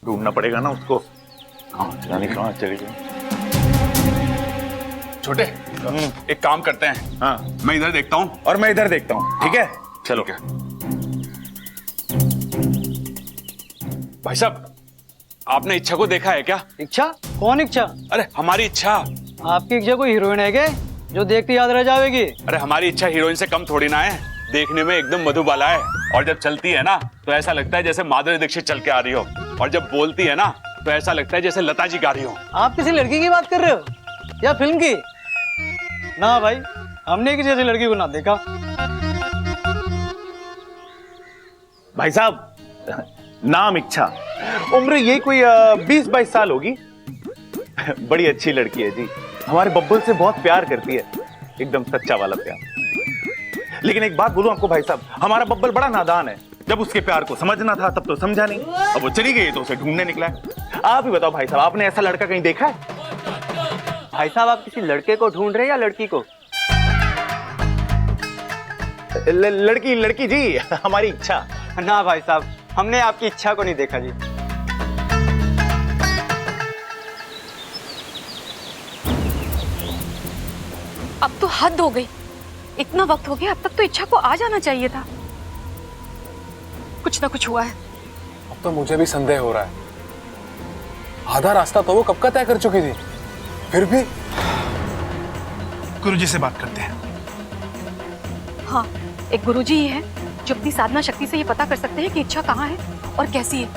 ढूंढना पड़ेगा ना उसको। जाने कहाँ चले गए। छोटे, एक काम करते हैं। हाँ, मैं इधर देखता हूँ और मैं इधर देखता हूँ, ठीक है? चलो। ठीक है। भाई साहब, आपने इच्छा को देखा है क्या? इच्छा? कौन इच्छा? अरे हमारी इच्छा। आपकी इच्छा कोई हीरोइन है क्या जो देखते याद रह जाएगी? अरे हमारी इच्छा हीरोइन से कम थोड़ी ना है, देखने में एकदम मधुबाला है। और जब चलती है ना तो ऐसा लगता है जैसे माधुरी दीक्षित चल के आ रही हो, और जब बोलती है ना तो ऐसा लगता है जैसे लता जी गा रही हो। आप किसी लड़की की बात कर रहे हो या फिल्म की? ना भाई, हमने किसी ऐसी लड़की को ना देखा। भाई साहब, नाम इच्छा, उम्र यही कोई 20-22 साल होगी। बड़ी अच्छी लड़की है जी, हमारे बब्बल से बहुत प्यार करती है, एकदम सच्चा वाला प्यार। लेकिन एक बात बोलूं आपको भाई साहब, हमारा बब्बल बड़ा नादान है। जब उसके प्यार को समझना था तब तो समझा नहीं, अब वो चली गई तो उसे ढूंढने निकला है। आप ही बताओ भाई साहब, आपने ऐसा लड़का कहीं देखा है? भाई साहब, आप किसी लड़के को ढूंढ रहे हैं या लड़की को? लड़की जी, हमारी इच्छा। ना भाई साहब, हमने आपकी इच्छा को नहीं देखा जी। अब तो हद हो गई, इतना वक्त हो गया, अब तक तो इच्छा को आ जाना चाहिए था। कुछ ना कुछ हुआ है। अब तो मुझे भी संदेह हो रहा है, आधा रास्ता तो वो कब का तय कर चुकी थी, फिर भी। गुरुजी से बात करते हैं। हाँ, एक गुरुजी ही है जो अपनी साधना शक्ति से ये पता कर सकते हैं कि इच्छा कहाँ है और कैसी है।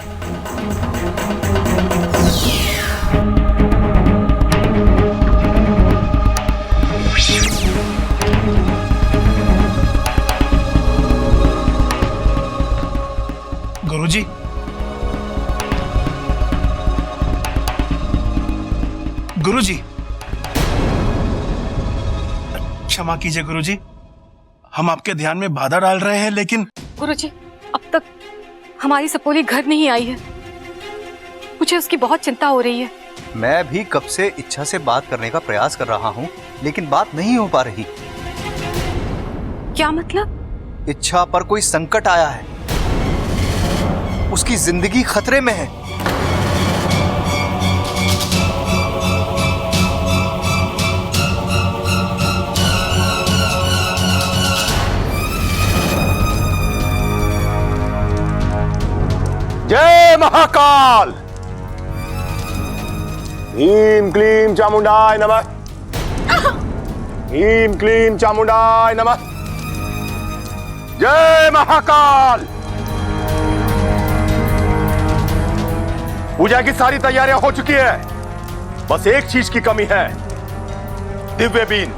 गुरुजी, गुरुजी, क्षमा कीजिए गुरुजी, हम आपके ध्यान में बाधा डाल रहे हैं, लेकिन गुरुजी, अब तक हमारी सपोली घर नहीं आई है, मुझे उसकी बहुत चिंता हो रही है। मैं भी कब से इच्छा से बात करने का प्रयास कर रहा हूँ, लेकिन बात नहीं हो पा रही। क्या मतलब? इच्छा पर कोई संकट आया है, उसकी जिंदगी खतरे में है। जय महाकाल, ह्रीं क्लीं चामुंडाय नमः, ह्रीं क्लीं चामुंडाय नमः। जय महाकाल। पूजा की सारी तैयारियां हो चुकी है, बस एक चीज की कमी है, दिव्य बीन।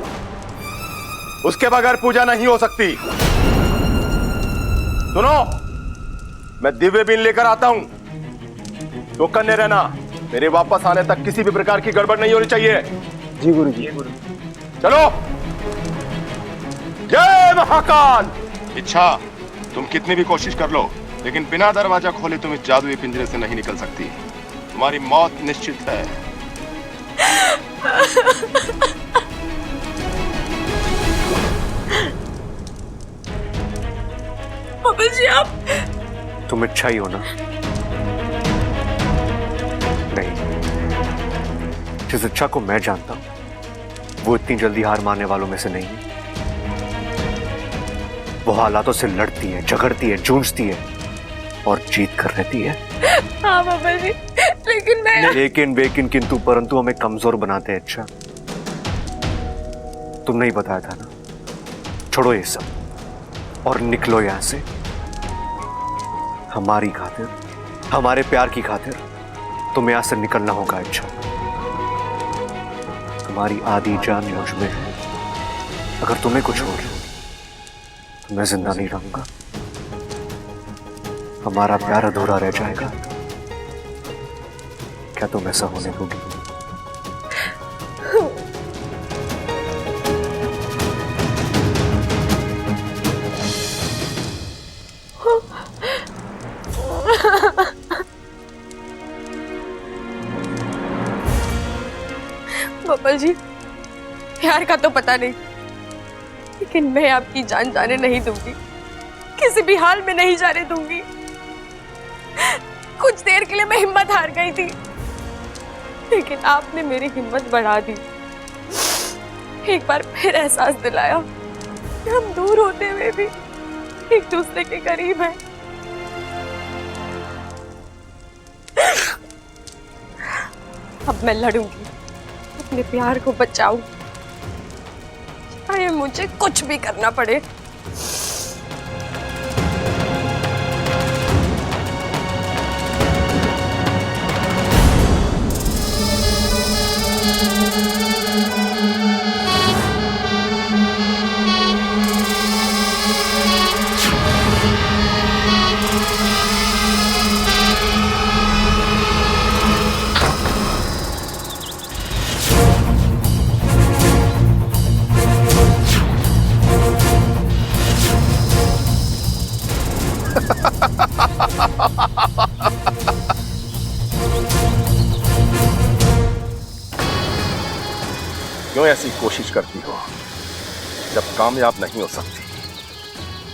उसके बगैर पूजा नहीं हो सकती। सुनो, मैं दिव्य बीन लेकर आता हूं, तो कन्ने रहना, मेरे वापस आने तक किसी भी प्रकार की गड़बड़ नहीं होनी चाहिए। जी गुरुजी। चलो। जय महाकाल। इच्छा, तुम कितनी भी कोशिश कर लो, लेकिन बिना दरवाजा खोले तुम इस जादुई पिंजरे से नहीं निकल सकती। तुम्हारी मौत निश्चित है। बाबा जी, आप तुम इच्छा ही हो ना? नहीं, जिस इच्छा को मैं जानता हूं वो इतनी जल्दी हार मानने वालों में से नहीं है। वो हालातों से लड़ती है, झगड़ती है, जूझती है और जीत कर रहती है। हाँ बाबा जी, लेकिन मैं लेकिन किंतु परंतु हमें कमजोर बनाते हैं। अच्छा, तुमने ही बताया था ना। छोड़ो ये सब और निकलो यहां से। हमारी खातिर, हमारे प्यार की खातिर तुम्हें यहां से निकलना होगा। अच्छा, तुम्हारी आधी जान मुझ में है। अगर तुम्हें कुछ हो तो मैं जिंदा नहीं रहूंगा, हमारा प्यार अधूरा रह जाएगा। क्या तुम ऐसा होने दोगी? बाबा जी, प्यार का तो पता नहीं, लेकिन मैं आपकी जान जाने नहीं दूंगी, किसी भी हाल में नहीं जाने दूंगी। कुछ देर के लिए मैं हिम्मत हार गई थी, लेकिन आपने मेरी हिम्मत बढ़ा दी। एक बार फिर एहसास दिलाया कि हम दूर होते हुए भी एक दूसरे के करीब हैं। अब मैं लड़ूंगी, अपने प्यार को बचाऊं, चाहे मुझे कुछ भी करना पड़े। क्यों ऐसी कोशिश करती हो जब कामयाब नहीं हो सकती?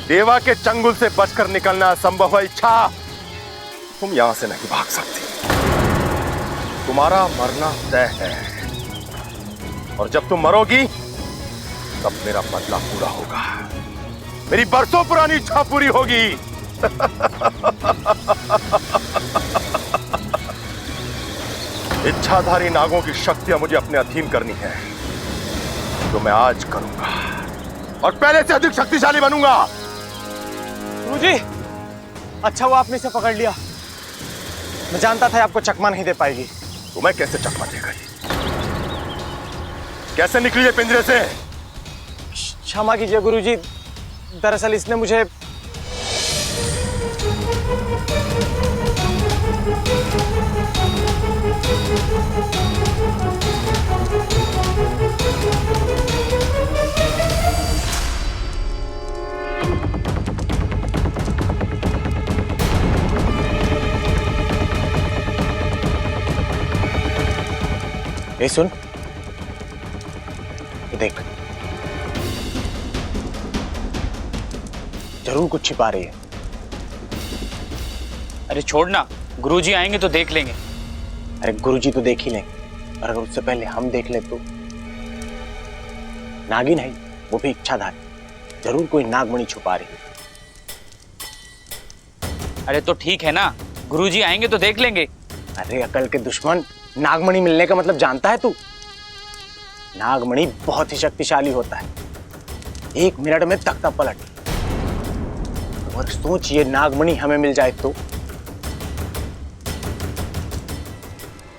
देवा के चंगुल से बचकर निकलना असंभव है इच्छा। तुम यहां से नहीं भाग सकती, तुम्हारा मरना तय है, और जब तुम मरोगी तब मेरा बदला पूरा होगा, मेरी बरसों पुरानी इच्छा पूरी होगी। इच्छाधारी नागों की शक्तियां मुझे अपने अधीन करनी है, जो मैं आज करूंगा, और पहले से अधिक शक्तिशाली बनूंगा। गुरुजी, अच्छा हुआ आपने इसे पकड़ लिया। मैं जानता था आपको चकमा नहीं दे पाएगी। तुम्हें कैसे चकमा देगा? कैसे निकली ये पिंजरे से? क्षमा कीजिए गुरुजी, दरअसल इसने मुझे ए सुन, देख, जरूर कुछ छिपा रही है। अरे छोड़ना, गुरुजी आएंगे तो देख लेंगे। अरे गुरुजी तो देख ही लेंगे, और अगर उससे पहले हम देख ले तो? नागिन है वो भी इच्छाधारी, जरूर कोई नागमणि छुपा रही है। अरे तो ठीक है ना, गुरुजी आएंगे तो देख लेंगे। अरे अकल के दुश्मन, नागमणि मिलने का मतलब जानता है तू? नागमणि बहुत ही शक्तिशाली होता है, 1 मिनट में तख्ता पलट। और सोच, ये नागमणि हमें मिल जाए तो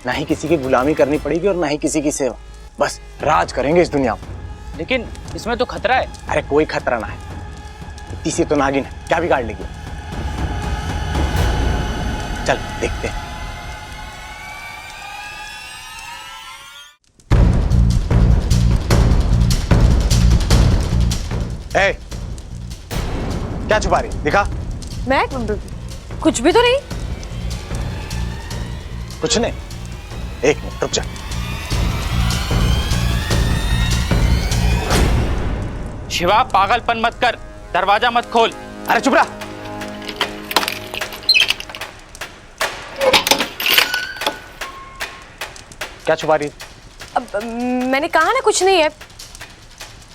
ना ही किसी की गुलामी करनी पड़ेगी और ना ही किसी की सेवा, बस राज करेंगे इस दुनिया में। लेकिन इसमें तो खतरा है। अरे कोई खतरा ना है, इतनी सी तो नागिन है, क्या बिगाड़ लेगी? चल देखते हैं। ए, क्या छुपा रही? दिखा। मैं कुछ भी तो नहीं। कुछ नहीं, 1 मिनट रुक जा। शिवा, पागलपन मत कर, दरवाजा मत खोल। अरे चुप रहा। क्या छुपा रही? अब मैंने कहा ना कुछ नहीं है।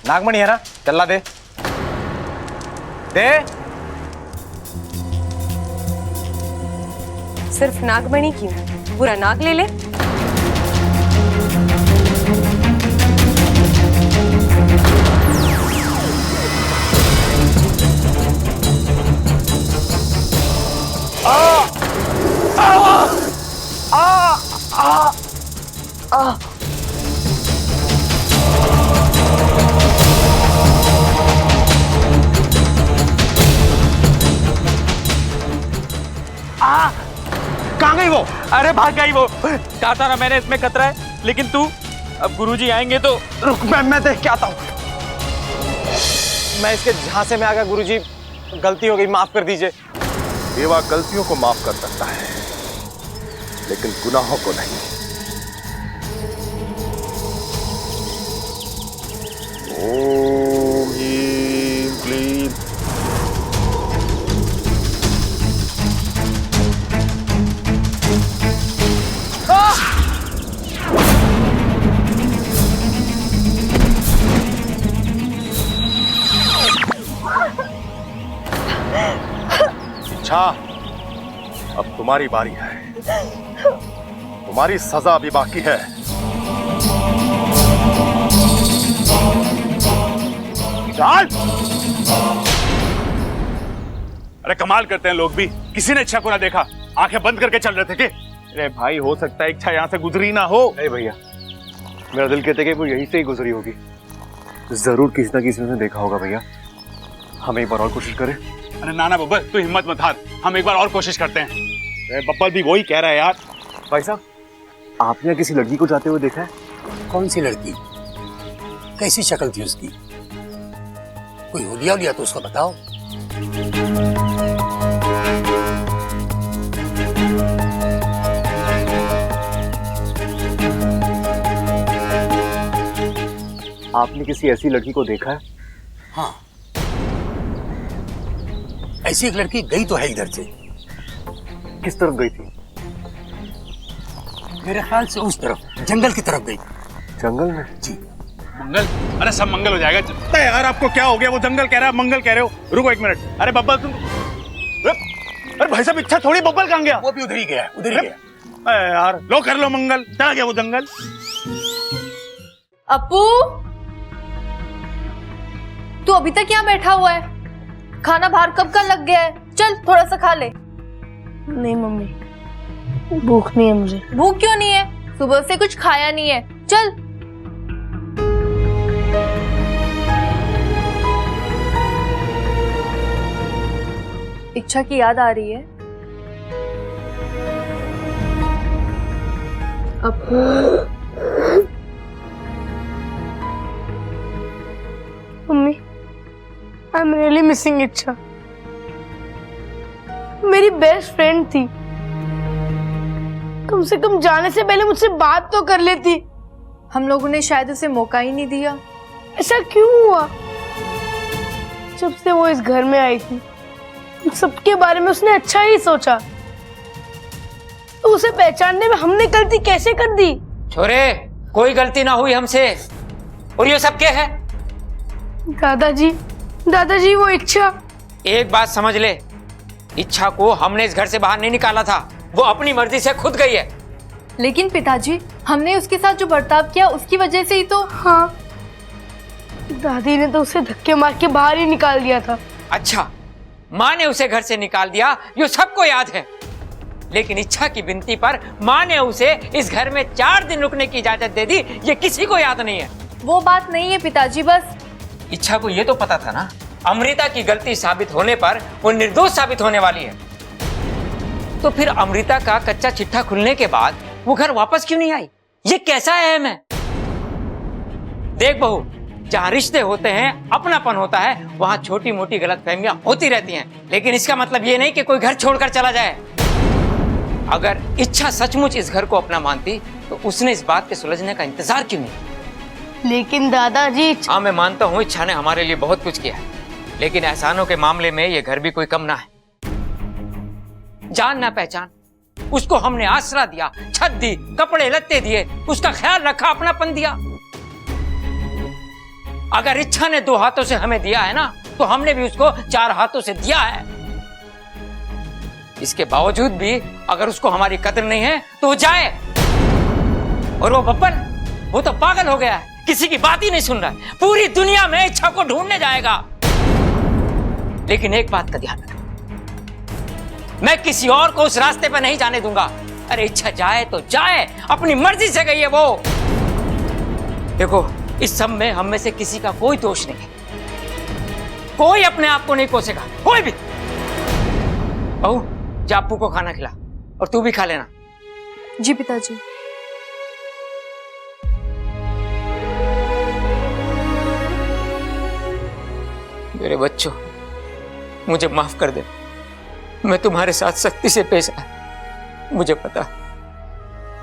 नागमणि है ना, चल्ला दे दे। सिर्फ नागमणि क्यों, पूरा नाग ले ले। कहाँ गई वो? अरे भाग गई वो। कहा था ना मैंने, इसमें खतरा है। लेकिन तू, अब गुरुजी आएंगे तो। रुक, मैं देख के आता हूँ। मैं इसके झांसे में आ गया गुरुजी, गलती हो गई, माफ कर दीजिए। देवा गलतियों को माफ कर सकता है, लेकिन गुनाहों को नहीं। ओम ह्रीं क्लीं। तुम्हारी बारी है, तुम्हारी सजा अभी बाकी है। चल। अरे कमाल करते हैं लोग भी, किसी ने इच्छा को ना देखा, आंखें बंद करके चल रहे थे कि? अरे भाई, हो सकता है इच्छा यहाँ से गुजरी ना हो। नहीं भैया, मेरा दिल कहता है कि वो यहीं से ही गुजरी होगी। जरूर किसी ना किसी ने देखा होगा भैया। हम एक बार और कोशिश करें? अरे नाना बब्बर, तू हिम्मत मत हार, हम एक बार और कोशिश करते हैं। अरे बब्बर भी वही कह रहा है यार। भाई साहब, आपने किसी लड़की को जाते हुए देखा है? कौन सी लड़की? कैसी शक्ल थी उसकी? कोई हुलिया उलिया तो उसको बताओ। आपने किसी ऐसी लड़की को देखा है? हाँ, ऐसी एक लड़की गई तो है इधर से। किस तरफ गई थी? मेरे ख्याल से उस तरफ, जंगल की तरफ गई। जंगल में? जी। मंगल? अरे सब मंगल हो जाएगा। अरे यार, आपको क्या हो गया? वो जंगल कह रहा है, मंगल कह रहे हो। रुको एक मिनट। अरे बब्बर तुम, अरे भाई साहब, इच्छा थोड़ी बब्बर कहाँ गया? वो भी उधर ही गया, उधर ही गया। अरे यार, लो कर लो मंगल। चला गया वो जंगल। अपू, तू अभी तक यहाँ बैठा हुआ है? खाना बाहर कब का लग गया है? चल थोड़ा सा खा ले। नहीं मम्मी, भूख नहीं है मुझे। भूख क्यों नहीं है? सुबह से कुछ खाया नहीं है। चल। इच्छा की याद आ रही है? Apu, mummy, I am really missing Ichchha. मेरी बेस्ट फ्रेंड थी। कम से कम जाने से पहले मुझसे बात तो कर लेती। हम लोगों ने शायद उसे मौका ही नहीं दिया। ऐसा क्यों हुआ? जब से वो इस घर में आई थी, सबके बारे में उसने अच्छा ही सोचा। तो उसे पहचानने में हमने गलती कैसे कर दी? छोरे, कोई गलती ना हुई हमसे। और ये सब क्या है? दादाजी, दादाजी वो इच्छा। एक बात समझ ले, इच्छा को हमने इस घर से बाहर नहीं निकाला था, वो अपनी मर्जी से खुद गई है। लेकिन पिताजी, हमने उसके साथ जो बर्ताव किया उसकी वजह से ही तो। हाँ, दादी ने तो उसे धक्के मार के बाहर ही निकाल दिया था। अच्छा, माँ ने उसे घर से निकाल दिया, ये सबको याद है। लेकिन इच्छा की विनती पर माँ ने उसे इस घर में 4 दिन रुकने की इजाजत दे दी, ये किसी को याद नहीं है। वो बात नहीं है पिताजी, बस इच्छा को ये तो पता था ना, अमृता की गलती साबित होने पर वो निर्दोष साबित होने वाली है। तो फिर अमृता का कच्चा चिट्ठा खुलने के बाद वो घर वापस क्यों नहीं आई? ये कैसा अहम है? देख बहू, जहाँ रिश्ते होते हैं, अपनापन होता है, वहाँ छोटी मोटी गलतफहमियां होती रहती हैं। लेकिन इसका मतलब ये नहीं कि कोई घर छोड़कर चला जाए। अगर इच्छा सचमुच इस घर को अपना मानती तो उसने इस बात के सुलझने का इंतजार क्यों नहीं? लेकिन दादाजी। हाँ, मैं मानता हूँ इच्छा ने हमारे लिए बहुत कुछ किया है, लेकिन एहसानों के मामले में ये घर भी कोई कम ना है। जान ना पहचान, उसको हमने आसरा दिया, छत दी, कपड़े लत्ते दिए, उसका ख्याल रखा, अपनापन दिया। अगर इच्छा ने 2 हाथों से हमें दिया है ना, तो हमने भी उसको 4 हाथों से दिया है। इसके बावजूद भी अगर उसको हमारी कदर नहीं है तो वो जाए। और वो बब्बर, वो तो पागल हो गया है, किसी की बात ही नहीं सुन रहा है, पूरी दुनिया में इच्छा को ढूंढने जाएगा। लेकिन एक बात का ध्यान रखना, मैं किसी और को उस रास्ते पर नहीं जाने दूंगा। अरे इच्छा जाए तो जाए, अपनी मर्जी से गई है वो। देखो, इस सब में हम में से किसी का कोई दोष नहीं है, कोई अपने आप को नहीं कोसेगा, कोई भी। बहू, जा अप्पू को खाना खिला, और तू भी खा लेना। जी पिताजी। मेरे बच्चों, मुझे माफ कर दे, मैं तुम्हारे साथ सख्ती से पेश आया। मुझे पता,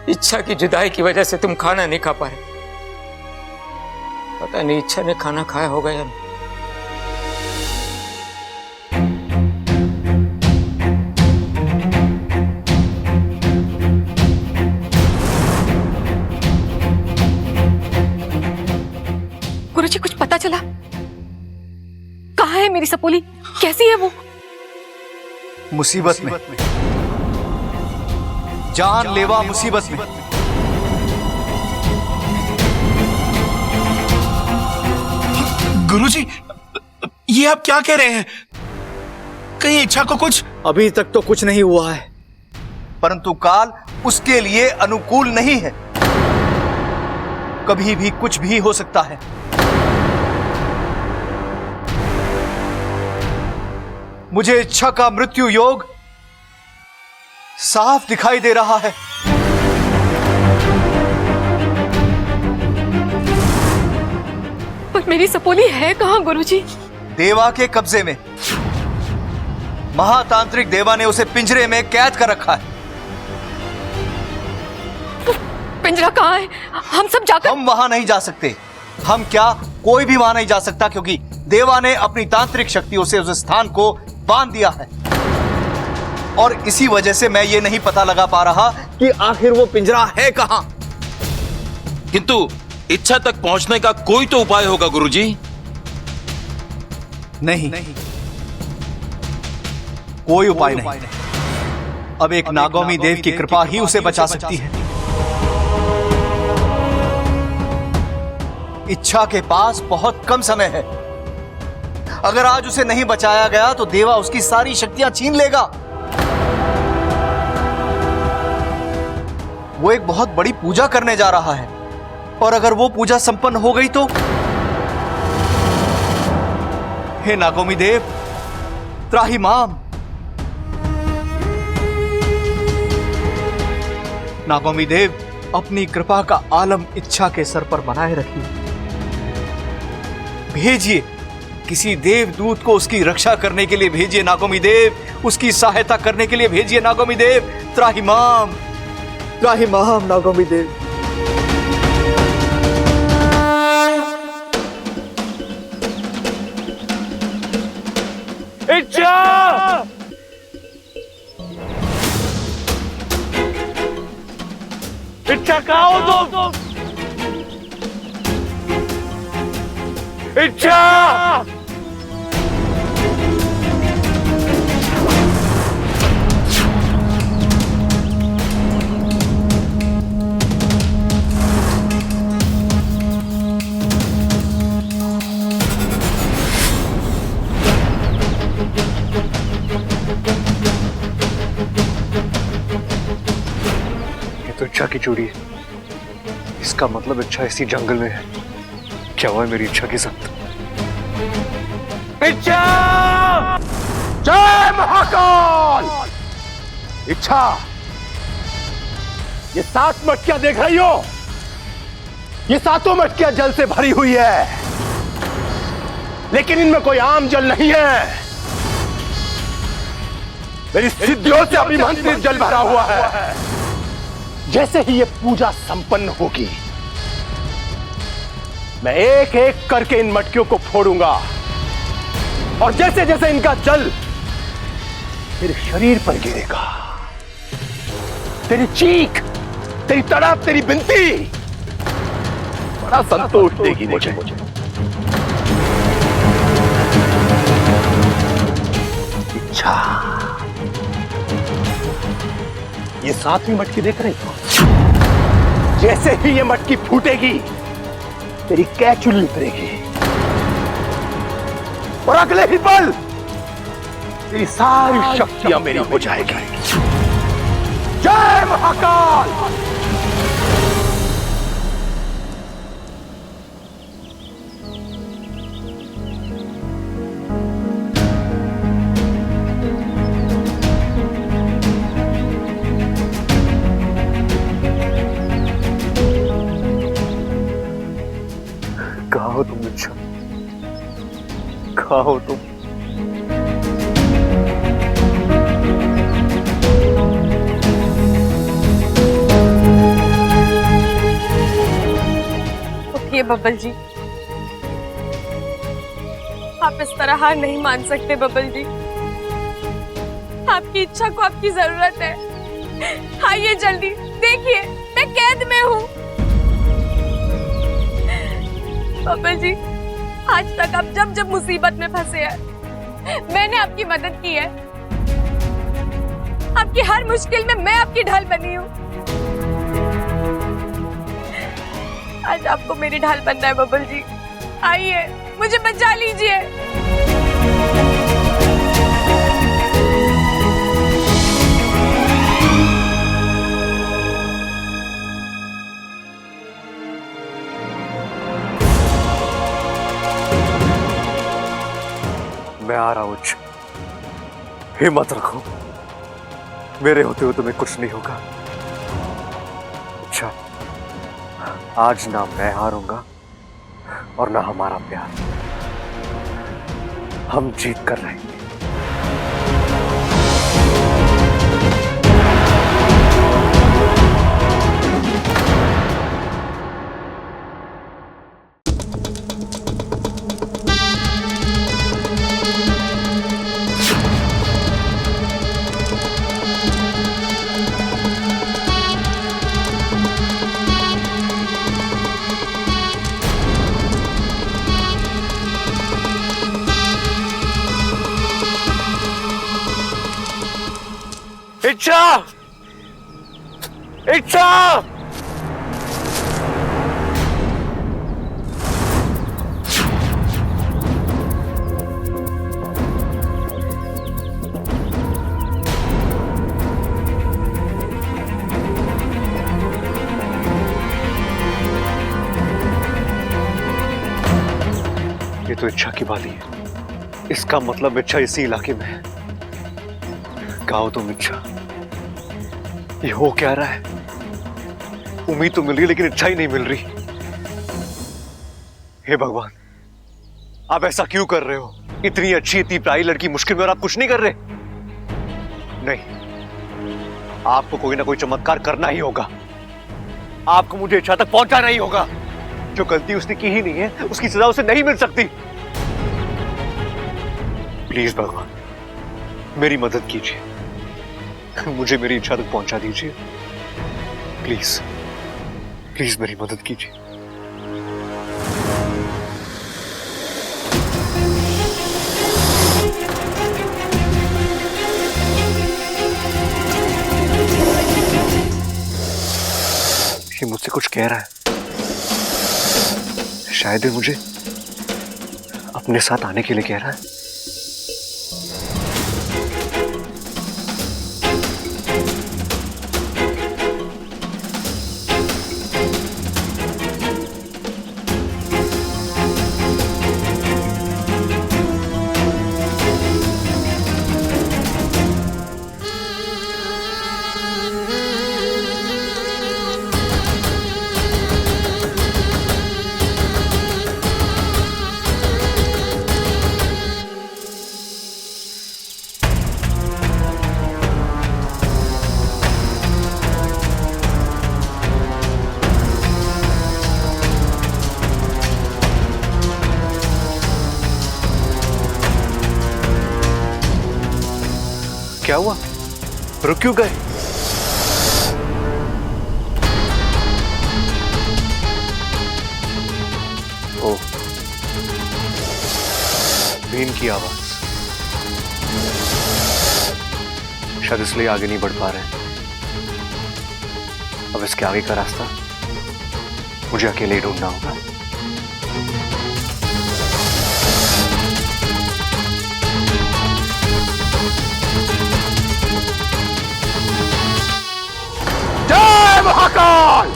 इच्छा की जुदाई की वजह से तुम खाना नहीं खा पा रहे। पता नहीं इच्छा ने खाना खाया होगा या नहीं। गुरुजी, कुछ पता चला? कहाँ है मेरी सपोली? कैसी है वो? मुसीबत में। जानलेवा मुसीबत में। गुरुजी, ये आप क्या कह रहे हैं? कहीं इच्छा को कुछ? अभी तक तो कुछ नहीं हुआ है, परंतु काल उसके लिए अनुकूल नहीं है। कभी भी कुछ भी हो सकता है। मुझे इच्छा का मृत्यु योग साफ दिखाई दे रहा है। पर मेरी सपोली है कहाँ गुरुजी? देवा के कब्जे में। महातांत्रिक देवा ने उसे पिंजरे में कैद कर रखा है। पिंजरा कहाँ है? हम सब जाकर। हम वहां नहीं जा सकते। हम क्या, कोई भी वहां नहीं जा सकता, क्योंकि देवा ने अपनी तांत्रिक शक्तियों से उस स्थान को बांध दिया है। और इसी वजह से मैं ये नहीं पता लगा पा रहा कि आखिर वो पिंजरा है कहां। किंतु इच्छा तक पहुंचने का कोई तो उपाय होगा गुरुजी। नहीं, कोई उपाय नहीं। अब एक नागौमी देव की कृपा ही उसे बचा सकती है। इच्छा के पास बहुत कम समय है। अगर आज उसे नहीं बचाया गया तो देवा उसकी सारी शक्तियां छीन लेगा। वो एक बहुत बड़ी पूजा करने जा रहा है, और अगर वो पूजा संपन्न हो गई तो? हे नागौमी देव, त्राहिमाम। नागौमी देव, अपनी कृपा का आलम इच्छा के सर पर बनाए रखिए। भेजिए किसी देवदूत को उसकी रक्षा करने के लिए भेजिए नागौमी देव, उसकी सहायता करने के लिए भेजिए नागौमी देव। त्राहिमाम, त्राहिमाम नागौमी देव। इच्छा! इच्छा कहाँ हो तुम? इच्छा! ये तो इच्छा की चोरी है। इसका मतलब इच्छा इसी जंगल में है। क्या हुआ है मेरी इच्छा के साथ? इच्छा! जय महाकाल! इच्छा, ये 7 मटकियां देख रही हो? ये 7 मटकियां जल से भरी हुई है, लेकिन इनमें कोई आम जल नहीं है। मेरी सिद्धियों से अभिमंत्रित जल भरा हुआ है। जैसे ही ये पूजा संपन्न होगी, मैं एक एक करके इन मटकियों को फोड़ूंगा, और जैसे जैसे इनका जल तेरे शरीर पर गिरेगा, तेरी चीख, तेरी तड़प, तेरी बिनती बड़ा संतोष देगी मुझे। इच्छा, ये 7वीं मटकी देख रही हो? जैसे ही ये मटकी फूटेगी, तेरी कैचुली उतरेगी, और अगले ही पल तेरी सारी शक्तियां मेरी हो जाएगी। जय महाकाल! कहाँ हो तुम इच्छा? कहाँ हो तुम? उठिए बब्बल जी, आप इस तरह हार नहीं मान सकते बब्बल जी। आपकी इच्छा को आपकी जरूरत है। आइए जल्दी, देखिए मैं कैद में हूँ। बब्बल जी, आज तक आप जब जब मुसीबत में फंसे हैं, मैंने आपकी मदद की है। आपकी हर मुश्किल में मैं आपकी ढाल बनी हूँ। आज आपको मेरी ढाल बनना है बबल जी। आइए, मुझे बचा लीजिए। मैं आ रहा हूं। हिम्मत रखो, मेरे होते हुए तुम्हें कुछ नहीं होगा। अच्छा, आज ना मैं हारूंगा और ना हमारा प्यार। हम जीत कर रहेंगे। इच्छा! इच्छा! ये तो इच्छा की बात ही है। इसका मतलब इच्छा इसी इलाके में है। कहो तुम इच्छा, ये हो क्या रहा है? उम्मीद तो मिल रही लेकिन इच्छा ही नहीं मिल रही। हे भगवान, आप ऐसा क्यों कर रहे हो? इतनी अच्छी इतनी प्यारी लड़की मुश्किल में और आप कुछ नहीं कर रहे? नहीं, आपको कोई ना कोई चमत्कार करना ही होगा। आपको मुझे इच्छा तक पहुंचाना ही होगा। जो गलती उसने की ही नहीं है, उसकी सजा उसे नहीं मिल सकती। प्लीज भगवान, मेरी मदद कीजिए, मुझे मेरी इच्छा तक पहुंचा दीजिए। प्लीज प्लीज मेरी मदद कीजिए। ये मुझसे कुछ कह रहा है। शायद ये मुझे अपने साथ आने के लिए कह रहा है। क्या हुआ? रुक क्यों गए? ओ, बीन की आवाज। शायद इसलिए आगे नहीं बढ़ पा रहे हैं। अब इसके आगे का रास्ता मुझे अकेले ही ढूंढना होगा। जय महाकाल!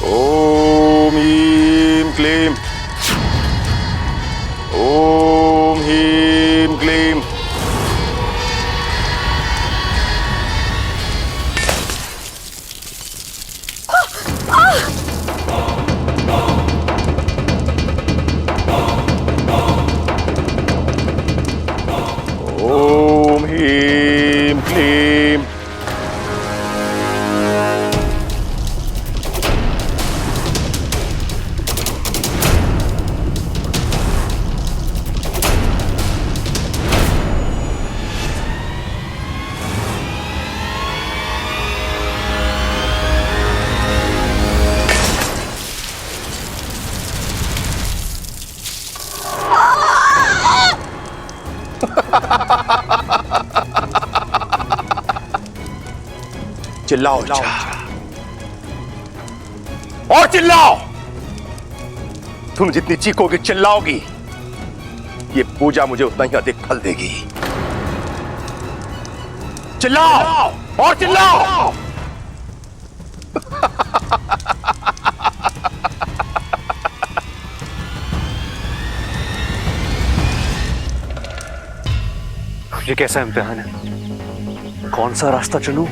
ओम ह्रीं क्लीं। ओम ह्रीं क्लीं। चिल्लाओ इच्छा, और चिल्लाओ। तुम जितनी चीखोगी चिल्लाओगी, ये पूजा मुझे उतना ही अधिक फल देगी। चिल्लाओ और चिल्लाओ। ये कैसा इम्तिहान है? कौन सा रास्ता चलूं?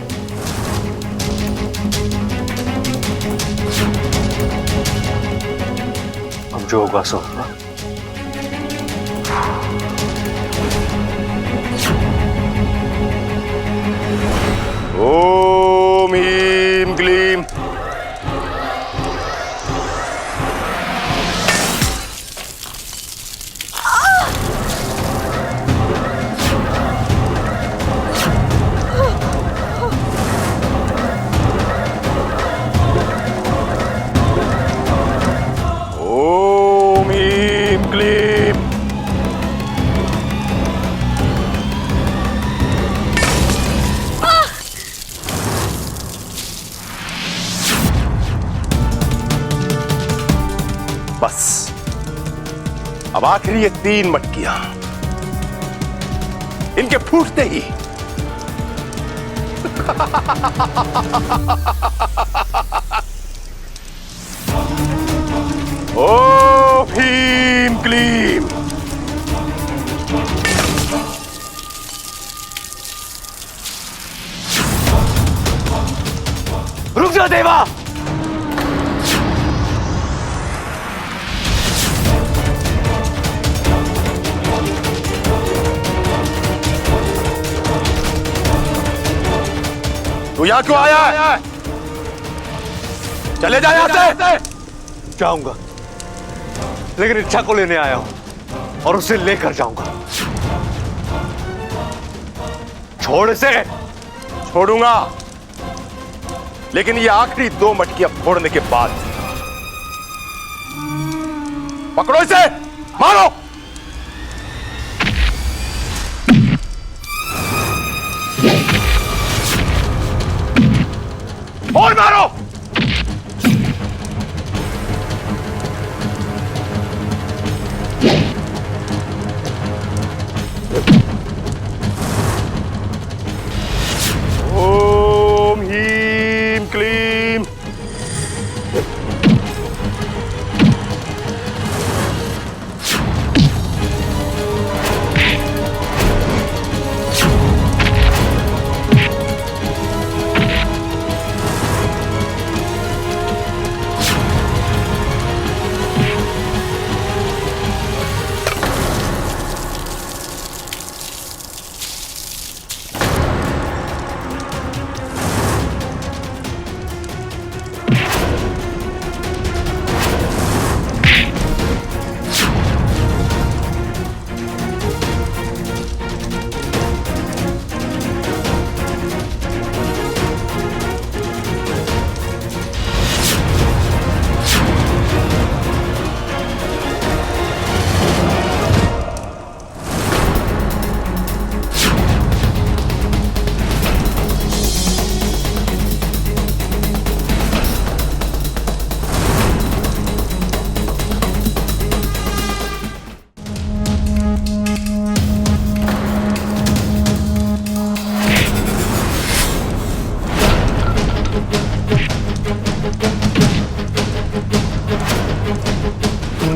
अब जो होगा सो होगा। ओम ह्रीं क्लीं। ओम ह्रीं क्लीं। बस अब आखिर ये 3 मटकियां, इनके फूटते ही ओम ह्रीं क्लीं। रुक जा देवा। तू यहां क्यों आया है? चले जा यहां से। जाऊंगा, लेकिन इच्छा को लेने आया हूं और उसे लेकर जाऊंगा। छोड़ इसे। छोड़ूंगा, लेकिन ये आखिरी 2 मटकियां फोड़ने के बाद। पकड़ो इसे, मारो। और मारो। ओम ह्रीं क्लीं।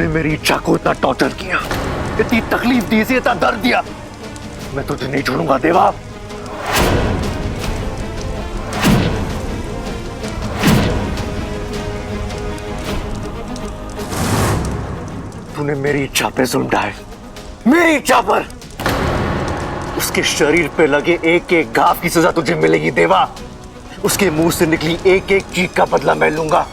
मेरी इच्छा को इतना टॉर्चर किया, इतनी तकलीफ दी, इसे इतना दर्द दिया, मैं तुझे नहीं छोड़ूंगा देवा। तूने मेरी इच्छा पे जुल्म ढाए, मेरी इच्छा पर। उसके शरीर पे लगे एक एक घाव की सजा तुझे मिलेगी देवा। उसके मुंह से निकली एक एक चीख का बदला मैं लूंगा।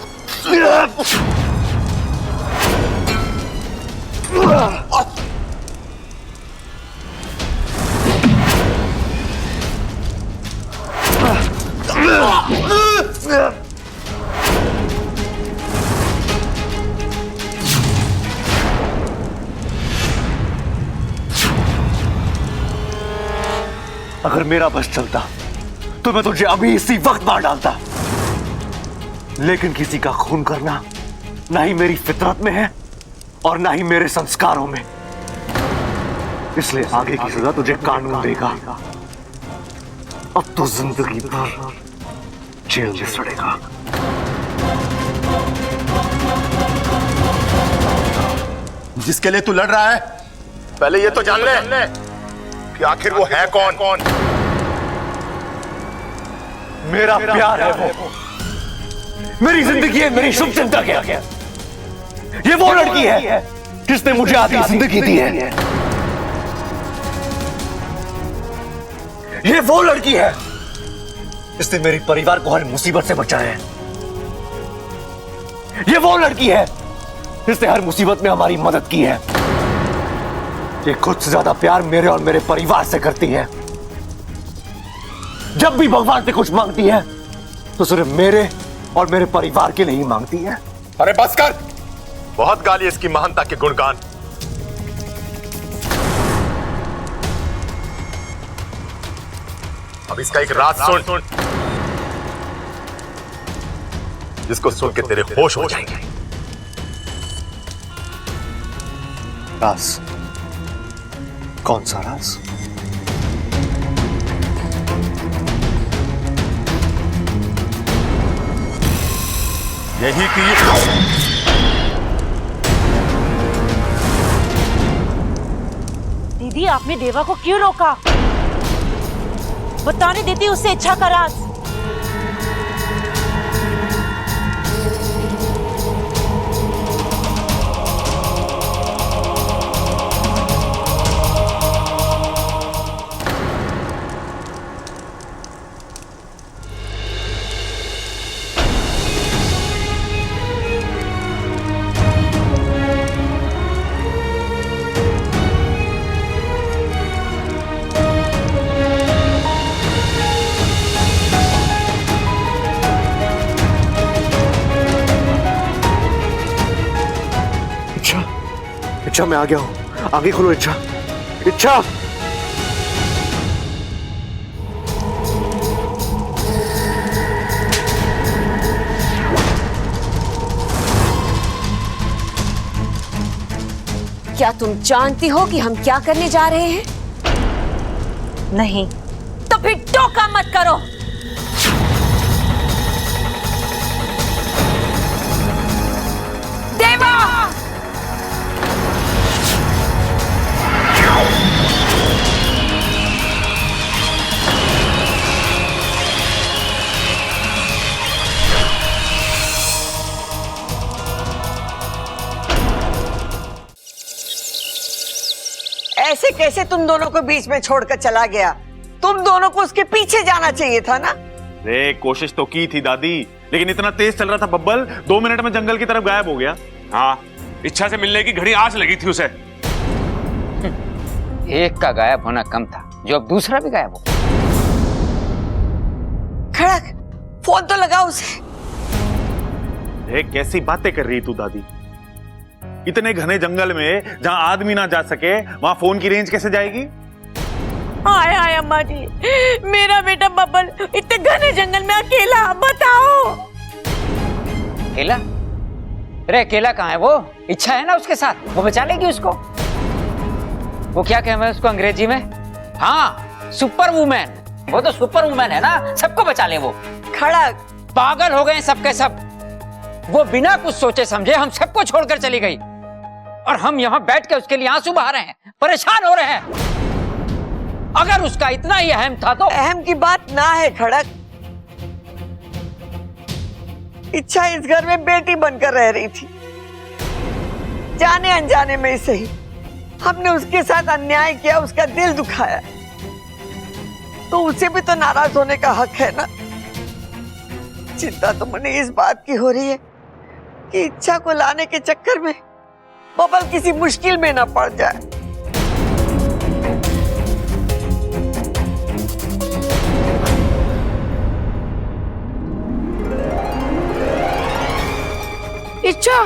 अगर मेरा बस चलता तो मैं तुझे अभी इसी वक्त मार डालता, लेकिन किसी का खून करना ना ही मेरी फितरत में है और ना ही मेरे संस्कारों में। इसलिए आगे की सजा तुझे कानून देगा। अब तो जिंदगी भर जेल में सड़ेगा। जिसके लिए तू लड़ रहा है, पहले ये तो जान ले कि आखिर वो है कौन। मेरा प्यार है वो, मेरी जिंदगी है, मेरी शुभ चिंता क्या है। ये वो लड़की है जिसने मुझे आधी जिंदगी दी है। ये वो लड़की है जिसने मेरे परिवार को हर मुसीबत से बचाया है। ये वो लड़की है जिसने हर मुसीबत में हमारी मदद की है। ये खुद से ज्यादा प्यार मेरे और मेरे परिवार से करती है। जब भी भगवान से कुछ मांगती है तो सिर्फ मेरे और मेरे परिवार के लिए ही मांगती है। अरे बस कर, बहुत गाली इसकी महानता के गुणगान। अब इसका एक राज सुन, जिसको सुन के तेरे होश हो जाएंगे। राज? कौन सा राज? यही कि दीदी, आपने देवा को क्यों रोका? बताने देती उससे इच्छा का राज। इच्छा, मैं आ गया हूं। आगे खोलो इच्छा। इच्छा, क्या तुम जानती हो कि हम क्या करने जा रहे हैं? नहीं। तो फिर टोका मत करो। देवा! ऐसे कैसे तुम दोनों को बीच में छोड़कर चला गया? तुम दोनों को उसके पीछे जाना चाहिए था ना। रे, कोशिश तो की थी दादी, लेकिन इतना तेज चल रहा था बब्बल, 2 मिनट में जंगल की तरफ गायब हो गया। हाँ, इच्छा से मिलने की घड़ी आज लगी थी उसे। एक का गायब होना कम था, जो अब दूसरा भी गायब हो। खड़क, फोन तो लगाओ उसे। रे, कैसी बातें कर रही तू दादी? इतने घने जंगल में जहां आदमी ना जा सके, वहां फोन की रेंज कैसे जाएगी? हाय हाय अम्मा जी, मेरा बेटा बब्बल इतने घने जंगल में अकेला, बताओ। अकेला? अरे अकेला कहाँ है वो? इच्छा है ना उसके साथ, वो बचा लेगी उसको। वो क्या कहें मैं उसको अंग्रेजी में? हाँ, सुपर वुमेन। वो तो सुपर वुमेन है ना, सबको बचा ले वो। खड़क, पागल हो गए सबके सब। वो बिना कुछ सोचे समझे हम सबको छोड़कर चली गई, और हम यहाँ बैठ के उसके लिए आंसू बहा रहे हैं, परेशान हो रहे हैं। अगर उसका इतना ही अहम था तो। अहम की बात ना है खड़क। इच्छा इस घर में बेटी बनकर रह रही थी। जाने अनजाने में से ही हमने उसके साथ अन्याय किया, उसका दिल दुखाया, तो उसे भी तो नाराज होने का हक है ना। चिंता तो मुझे इस बात की हो रही है कि इच्छा को लाने के चक्कर में बबल किसी मुश्किल में ना पड़ जाए। इच्छा,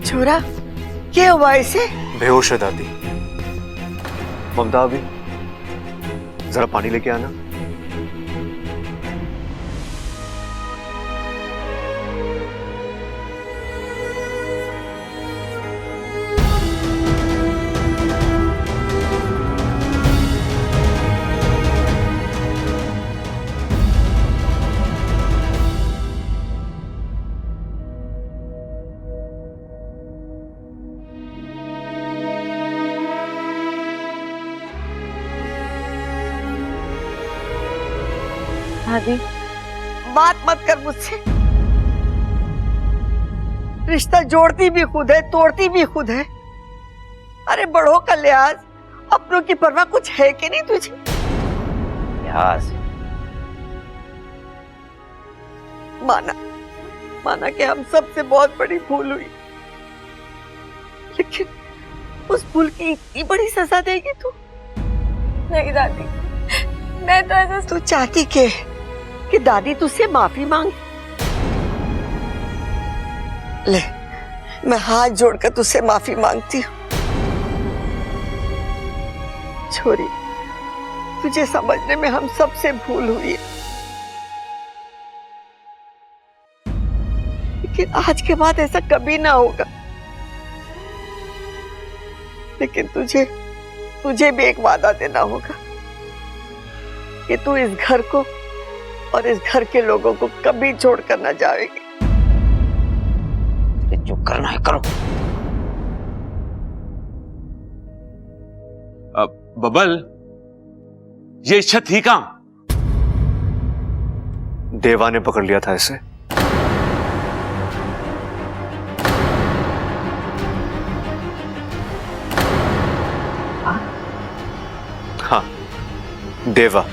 छोरा, क्या हुआ इसे? बेहोश है दादी। ममता, अभी जरा पानी लेके आना। दादी, बात मत कर मुझसे। रिश्ता जोड़ती भी खुद है, तोड़ती भी खुद है। अरे बड़ों का लिहाज, अपनों की परवाह कुछ है कि नहीं तुझे? लिहाज? माना कि हम सबसे बहुत बड़ी भूल हुई, लेकिन उस भूल की इतनी बड़ी सजा देगी तू? नहीं दादी, मैं तो ऐसा। तू चाहती कि दादी तुझसे माफी मांगे? ले, मैं हाथ जोड़कर तुझसे माफी मांगती हूँ। छोरी, तुझे समझने में हम सबसे भूल हुई है, लेकिन आज के बाद ऐसा कभी ना होगा। लेकिन तुझे भी एक वादा देना होगा कि तू इस घर को और इस घर के लोगों को कभी छोड़कर ना जाएगी। जो करना है करो। बबल, ये इच्छा थी कहां? देवा ने पकड़ लिया था इसे। हाँ, देवा।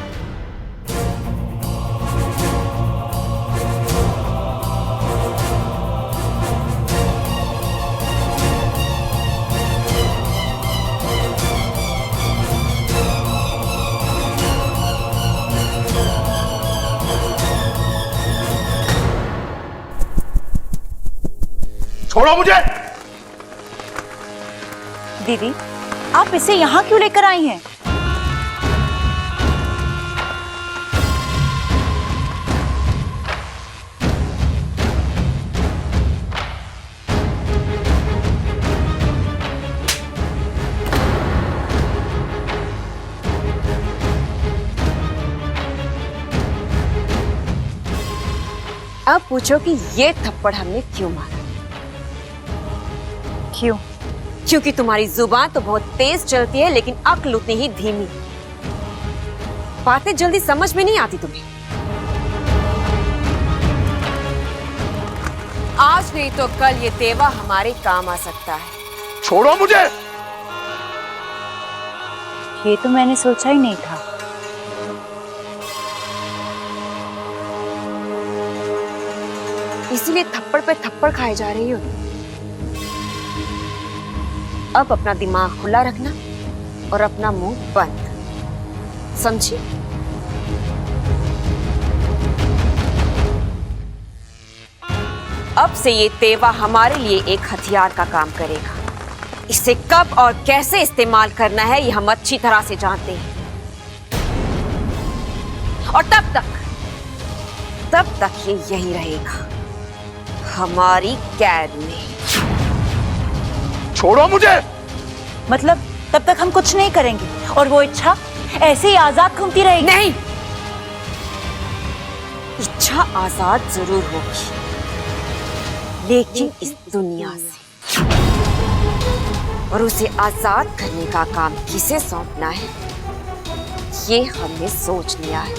छोड़ो मुझे। दीदी, आप इसे यहाँ क्यों लेकर आई हैं? अब पूछो कि ये थप्पड़ हमने क्यों मारा? क्यों? क्योंकि तुम्हारी जुबान तो बहुत तेज चलती है, लेकिन अक्ल उतनी ही धीमी। बातें जल्दी समझ में नहीं आती तुम्हें। आज नहीं तो कल ये देवा हमारे काम आ सकता है। छोड़ो मुझे। ये तो मैंने सोचा ही नहीं था। इसीलिए थप्पड़ पे थप्पड़ खाए जा रही हो। अब अपना दिमाग खुला रखना और अपना मुंह बंद, समझी? अब से ये तेवा हमारे लिए एक हथियार का काम करेगा। इसे कब और कैसे इस्तेमाल करना है ये हम अच्छी तरह से जानते हैं। और तब तक ये यही रहेगा, हमारी कैद में। छोड़ो मुझे। मतलब तब तक हम कुछ नहीं करेंगे और वो इच्छा ऐसे ही आजाद घूमती रहेगी? नहीं, इच्छा आजाद जरूर होगी, लेकिन इस दुनिया से। और उसे आजाद करने का काम किसे सौंपना है ये हमने सोच लिया है।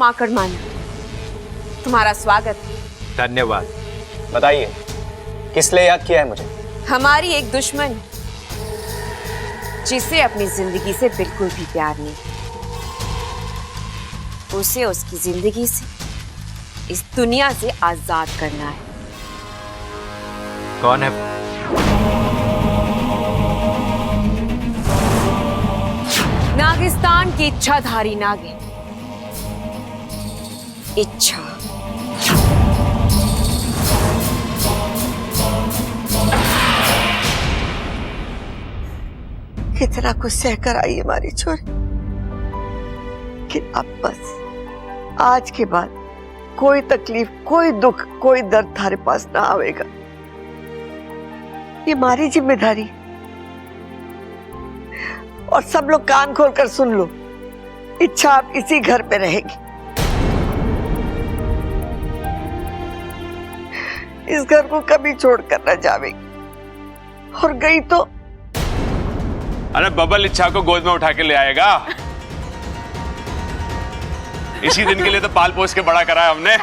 आकर माना। तुम्हारा स्वागत है। धन्यवाद। बताइए किस लिए याद किया है मुझे? हमारी एक दुश्मन जिसे अपनी जिंदगी से बिल्कुल भी प्यार नहीं, उसे उसकी जिंदगी से, इस दुनिया से आजाद करना है। कौन है? नागिस्तान की इच्छाधारी नागिन इच्छा। कितना कुछ सहकर आई हमारी छोरी, लेकिन अब बस आज के बाद कोई तकलीफ, कोई दुख, कोई दर्द थारे पास ना आवेगा। ये हमारी जिम्मेदारी। और सब लोग कान खोलकर सुन लो, इच्छा अब इसी घर पे रहेगी। इस घर को कभी छोड़कर न जावेगी, और गई तो अरे बबल इच्छा को गोद में उठा के ले आएगा। इसी दिन के लिए तो पाल पोस के बड़ा करा है हमने।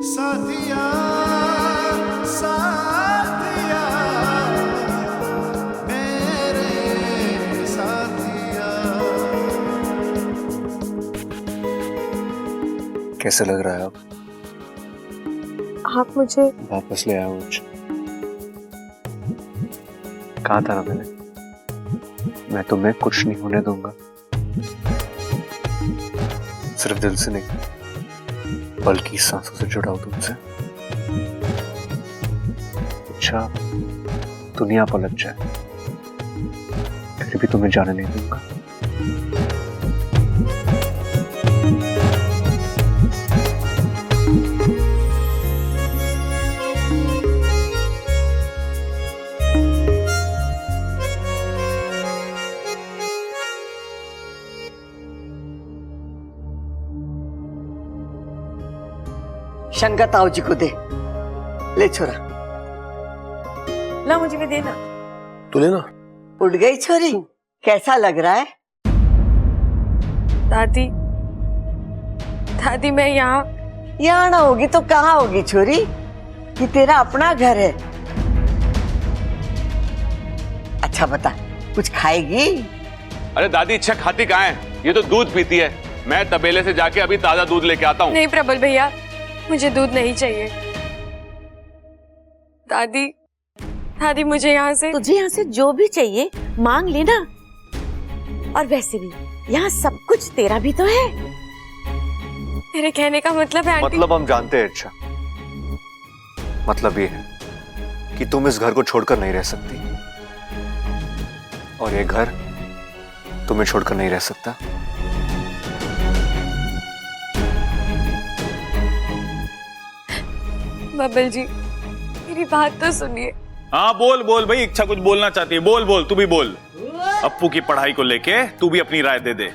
साथिया साथिया मेरे साथिया। कैसे लग रहा है अब? आप मुझे वापस ले आओ। कहा था ना मैंने, मैं तुम्हें कुछ नहीं होने दूंगा। सिर्फ दिल से नहीं बल्कि सांसों से जुड़ा हूं तुमसे। अच्छा दुनिया पलट जाए फिर भी तुम्हें जाने नहीं दूंगा। शंकर ताऊ जी को दे। ले छोरा। ला मुझे भी देना। तू लेना। उठ गई छोरी, कैसा लग रहा है? दादी, दादी मैं यहाँ ना होगी तो कहाँ होगी छोरी? ये तेरा अपना घर है। अच्छा बता, कुछ खाएगी? अरे दादी इच्छा खाती कहाँ है? ये तो दूध पीती है। मैं तबेले से जाके अभी ताजा दूध लेके आता हूँ। नहीं प्रबल भैया, मुझे दूध नहीं चाहिए। दादी, दादी मुझे यहाँ से, तुझे यहाँ से जो भी चाहिए मांग लेना। और वैसे भी यहाँ सब कुछ तेरा भी तो है। मेरे कहने का मतलब है आंटी। मतलब हम जानते हैं अच्छा। मतलब ये है कि तुम इस घर को छोड़कर नहीं रह सकती और ये घर तुम्हें छोड़कर नहीं रह सकता। बबल जी मेरी बात तो सुनिए। हाँ बोल बोल भाई, इच्छा कुछ बोलना चाहती है। बोल बोल, तू भी बोल। अप्पू की पढ़ाई को लेके तू भी अपनी राय दे दे।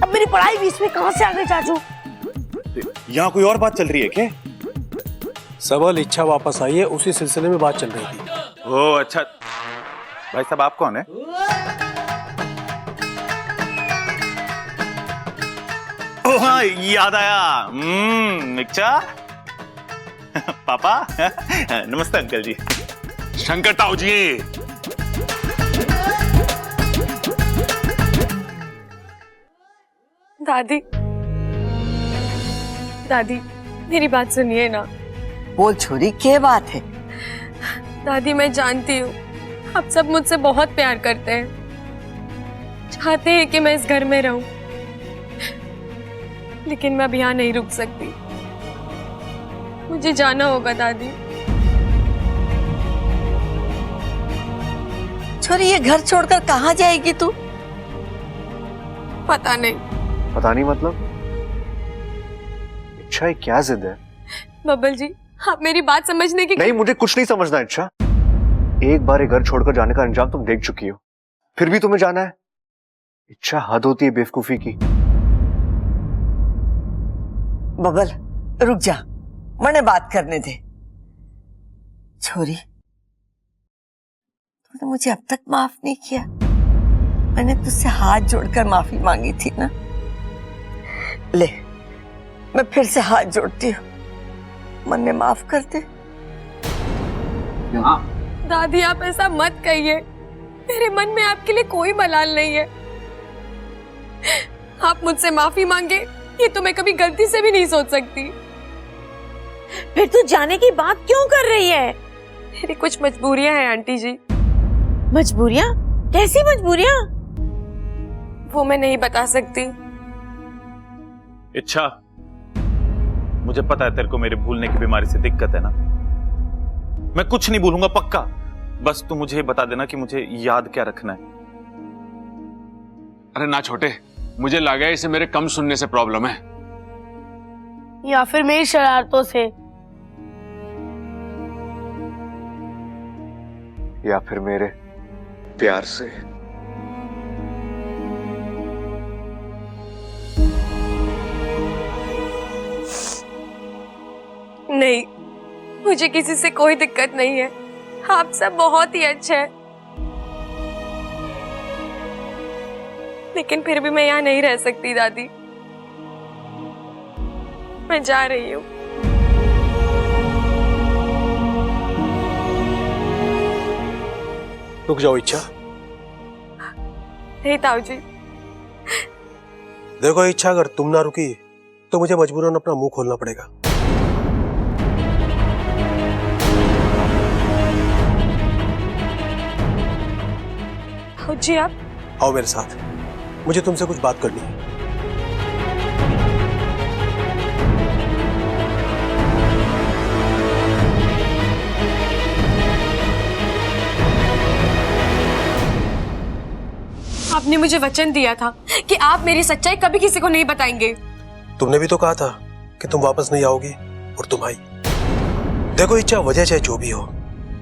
अब मेरी पढ़ाई बीच में कहां से आ गई चाचू? यहाँ कोई और बात चल रही है क्या? सबल इच्छा वापस आई है, उसी सिलसिले में बात चल रही थी। ओह अच्छा। भाई साहब आप कौन है? ओह हाँ, याद आया। इच्छा पापा। नमस्ते अंकल जी। शंकर ताऊ जी। दादी, दादी मेरी बात सुनिए ना। बोल छोरी, क्या बात है? दादी मैं जानती हूँ आप सब मुझसे बहुत प्यार करते हैं, चाहते हैं कि मैं इस घर में रहूं, लेकिन मैं अब यहाँ नहीं रुक सकती। मुझे जाना होगा दादी। छोरी ये घर छोड़कर कहाँ जाएगी तू? पता नहीं। पता नहीं मतलब? इच्छा क्या जिद है? बब्बल जी, आप मेरी बात समझने की नहीं, मुझे कुछ नहीं समझना इच्छा। एक बार ये घर छोड़कर जाने का अंजाम तुम देख चुकी हो, फिर भी तुम्हें जाना है। इच्छा, हद होती है बेवकूफी की। बबल रुक जा, मने बात करने दे। छोरी, तूने मुझे अब तक माफ नहीं किया। मैंने तुझसे हाथ जोड़कर माफी मांगी थी ना। ले, मैं फिर से हाथ जोड़ती हूँ, मन में माफ कर दे। दादी, आप ऐसा मत कहिए। मेरे मन में आपके लिए कोई मलाल नहीं है। आप मुझसे माफी मांगे, ये तो मैं कभी गलती से भी नहीं सोच सकती। फिर तू जाने की बात क्यों कर रही है? मेरी कुछ मजबूरियां हैं आंटी जी। मजबूरियां? कैसी मजबूरियां? वो मैं नहीं बता सकती। इच्छा, मुझे पता है तेरे को मेरे भूलने की बीमारी से दिक्कत है ना। मैं कुछ नहीं भूलूंगा पक्का। बस तू मुझे बता देना कि मुझे याद क्या रखना है। अरे ना छोटे, मुझे लगा इसे मेरे कम सुनने से प्रॉब्लम है, या फिर मेरी शरारतों से, या फिर मेरे प्यार से। नहीं, मुझे किसी से कोई दिक्कत नहीं है। आप सब बहुत ही अच्छे हैं। लेकिन फिर भी मैं यहाँ नहीं रह सकती दादी। मैं जा रही हूँ। रुक जाओ इच्छा। नहीं ताऊ जी। देखो इच्छा, अगर तुम ना रुकी तो मुझे मजबूरन अपना मुंह खोलना पड़ेगा। ताऊ जी, आप आओ मेरे साथ, मुझे तुमसे कुछ बात करनी है। आपने मुझे वचन दिया था कि आप मेरी सच्चाई कभी किसी को नहीं बताएंगे। तुमने भी तो कहा था कि तुम वापस नहीं आओगी, और तुम आई। देखो इच्छा, वजह चाहे जो भी हो,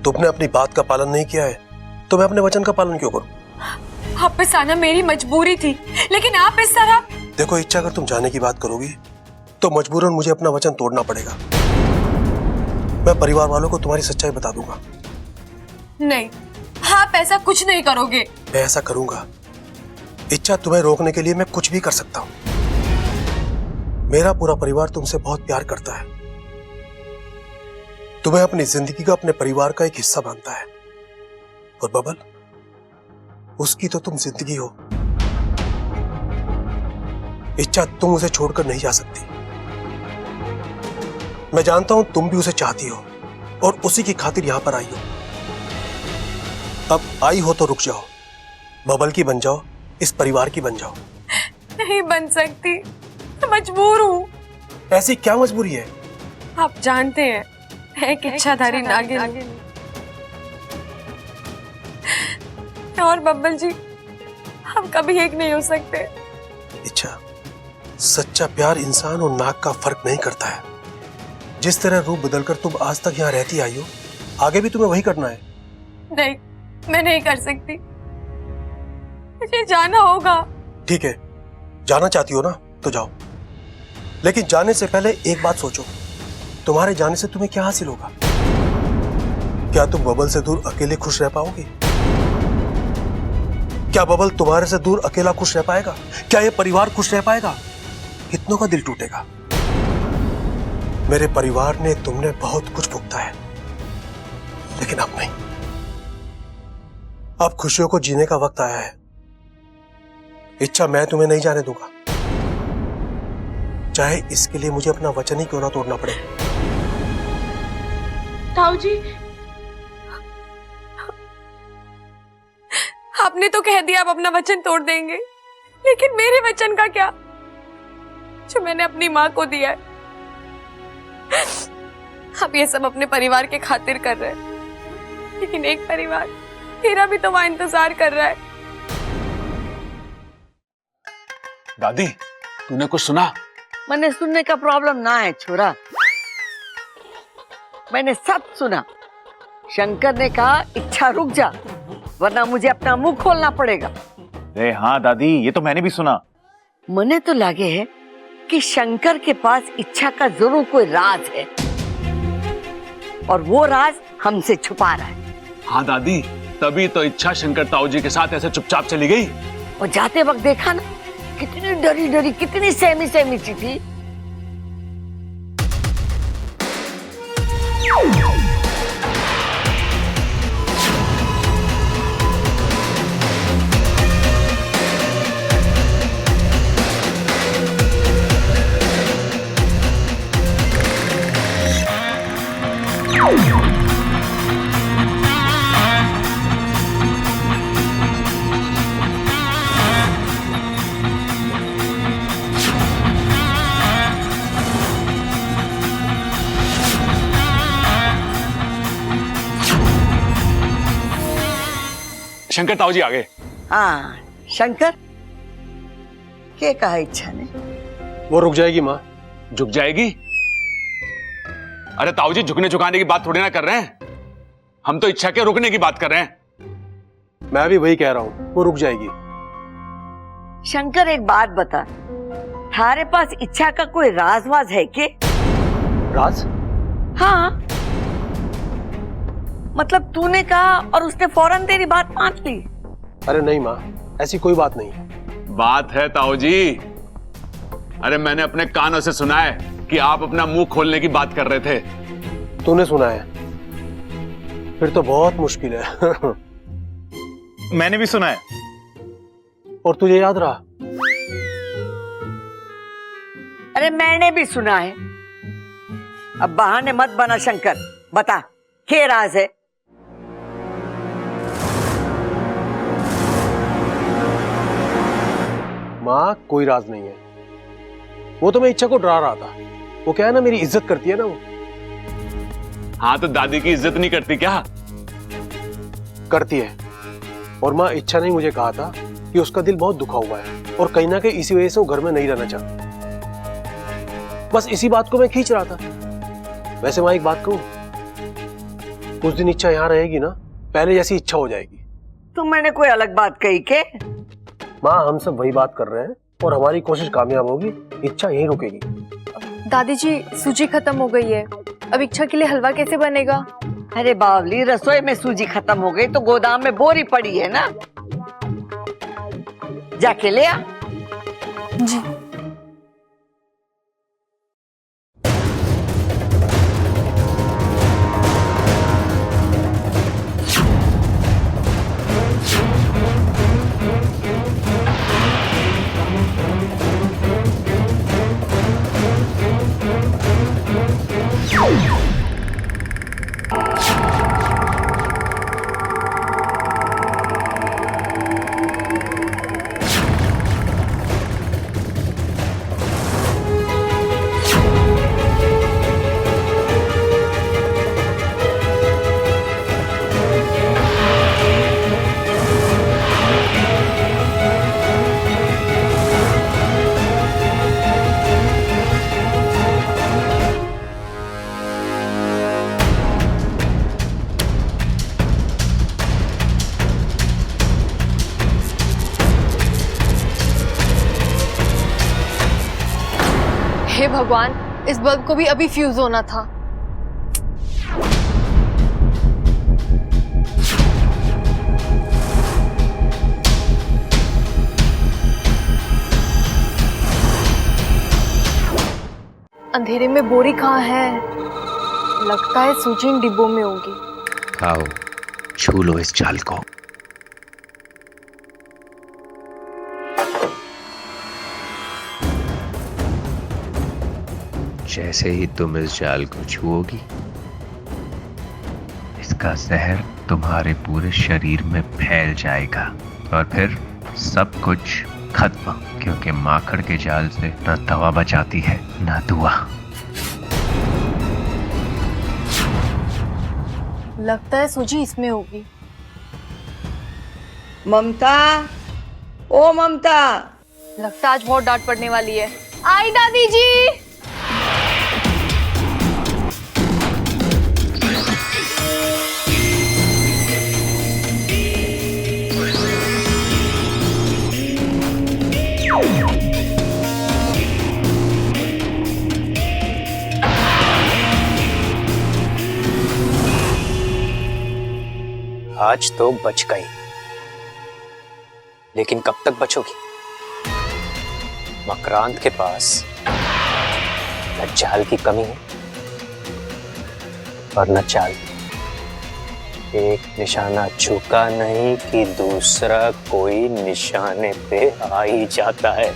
तुमने अपनी बात का पालन नहीं किया है तो मैं अपने वचन का पालन क्यों करूं? वापस आना मेरी मजबूरी थी, लेकिन आप इस तरह। देखो इच्छा, अगर तुम जाने की बात करोगी तो मजबूरन मुझे अपना वचन तोड़ना पड़ेगा। मैं परिवार वालों को तुम्हारी सच्चाई बता दूंगा। नहीं, आप ऐसा कुछ नहीं करोगे। मैं ऐसा करूंगा। इच्छा, तुम्हें रोकने के लिए मैं कुछ भी कर सकता हूं। मेरा पूरा परिवार तुमसे बहुत प्यार करता है, तुम्हें अपनी जिंदगी का, अपने परिवार का एक हिस्सा मानता है। और बबल, उसकी तो तुम जिंदगी हो। इच्छा, तुम उसे छोड़कर नहीं जा सकती। मैं जानता हूं तुम भी उसे चाहती हो और उसी की खातिर यहां पर आई हो। अब आई हो तो रुक जाओ, बबल की बन जाओ, इस परिवार की बन जाओ। नहीं बन सकती, मैं मजबूर हूँ। ऐसी क्या मजबूरी है? आप जानते हैं, मैं एक इच्छाधारी नागिन। और बब्बल जी, हम कभी एक नहीं हो सकते। इच्छा, सच्चा प्यार इंसान और नाग का फर्क नहीं करता है। जिस तरह रूप बदलकर तुम आज तक यहाँ रहती आई हो, आगे भी तुम्हें वही करना है। नहीं, मैं नहीं कर सकती। मुझे जाना होगा। ठीक है, जाना चाहती हो ना तो जाओ, लेकिन जाने से पहले एक बात सोचो, तुम्हारे जाने से तुम्हें क्या हासिल होगा? क्या तुम बबल से दूर अकेले खुश रह पाओगे? क्या बबल तुम्हारे से दूर अकेला खुश रह पाएगा? क्या ये परिवार खुश रह पाएगा? कितनों का दिल टूटेगा। मेरे परिवार ने तुमने बहुत कुछ भुगता है, लेकिन अब नहीं। अब खुशियों को जीने का वक्त आया है। इच्छा, मैं तुम्हें नहीं जाने दूंगा, चाहे इसके लिए मुझे अपना वचन ही क्यों ना तोड़ना पड़े। ताऊ जी, आपने तो कह दिया आप अपना वचन तोड़ देंगे, लेकिन मेरे वचन का क्या, जो मैंने अपनी माँ को दिया है? आप ये सब अपने परिवार के खातिर कर रहे हैं, लेकिन एक परिवार मेरा भी तो वहां इंतजार कर रहा है। दादी, तूने कुछ सुना? मैंने सुनने का प्रॉब्लम ना है छोरा, मैंने सब सुना। शंकर ने कहा इच्छा रुक जा, वरना मुझे अपना मुंह खोलना पड़ेगा। अरे हाँ दादी, ये तो मैंने भी सुना। मने तो लागे है कि शंकर के पास इच्छा का जरूर कोई राज है और वो राज हमसे छुपा रहा है। हाँ दादी, तभी तो इच्छा शंकर ताऊ जी के साथ ऐसे चुपचाप चली गई। और जाते वक्त देखा ना, कितनी डरी डरी, कितनी सहमी सहमी सी थी। शंकर ताऊ जी आ गए। हाँ शंकर, क्या कहा इच्छा ने? वो रुक जाएगी माँ। झुक जाएगी? अरे ताऊ जी, झुकने झुकाने की बात थोड़ी ना कर रहे हैं, हम तो इच्छा के रुकने की बात कर रहे हैं। मैं भी वही कह रहा हूँ, वो रुक जाएगी। शंकर एक बात बता, थारे पास इच्छा का कोई राजवाज है के? राज? हाँ, मतलब तूने कहा और उसने फौरन तेरी बात मान ली। अरे नहीं माँ, ऐसी कोई बात नहीं। बात है ताऊ जी। अरे मैंने अपने कानों से सुना है कि आप अपना मुंह खोलने की बात कर रहे थे। तूने सुना है? फिर तो बहुत मुश्किल है। मैंने भी सुना है। और तुझे याद रहा? अरे मैंने भी सुना है। अब बहाने मत बना शंकर, बता क्या राज है? माँ कोई राज नहीं है। वो तो मैं इच्छा को डरा रहा था। वो क्या है ना, मेरी इज्जत करती है ना वो। हाँ तो दादी की इज्जत नहीं करती क्या? करती है। और माँ इच्छा ने मुझे कहा था कि उसका दिल बहुत दुखा हुआ है और कहीं ना कहीं इसी वजह से वो घर में नहीं रहना चाहती। बस इसी बात को मैं खींच रहा था। वैसे माँ एक बात कहूं, उस दिन इच्छा यहाँ रहेगी ना, पहले जैसी इच्छा हो जाएगी। तुम मैंने कोई अलग बात कही के? माँ हम सब वही बात कर रहे हैं और हमारी कोशिश कामयाब होगी, इच्छा यहीं रुकेगी। दादी जी, सूजी खत्म हो गई है, अब इच्छा के लिए हलवा कैसे बनेगा? अरे बावली, रसोई में सूजी खत्म हो गई तो गोदाम में बोरी पड़ी है ना, जाके ले आ। जी। हे भगवान, इस बल्ब को भी अभी फ्यूज होना था। अंधेरे में बोरी कहाँ है? लगता है सूजी इन डिब्बों में होगी। आओ छू लो इस जाल को। जैसे ही तुम इस जाल को छुओगी, इसका जहर तुम्हारे पूरे शरीर में फैल जाएगा और फिर सब कुछ खत्म, क्योंकि माकड़ के जाल से ना दवा बचाती है ना दुआ। लगता है सूजी इसमें होगी। ममता, ओ ममता, लगता है आज बहुत डांट पड़ने वाली है। आई दादी जी। आज तो बच गई, लेकिन कब तक बचोगी? मकरांत के पास न जाल की कमी है और न चाल। एक निशाना चूका नहीं कि दूसरा कोई निशाने पे आ ही जाता है।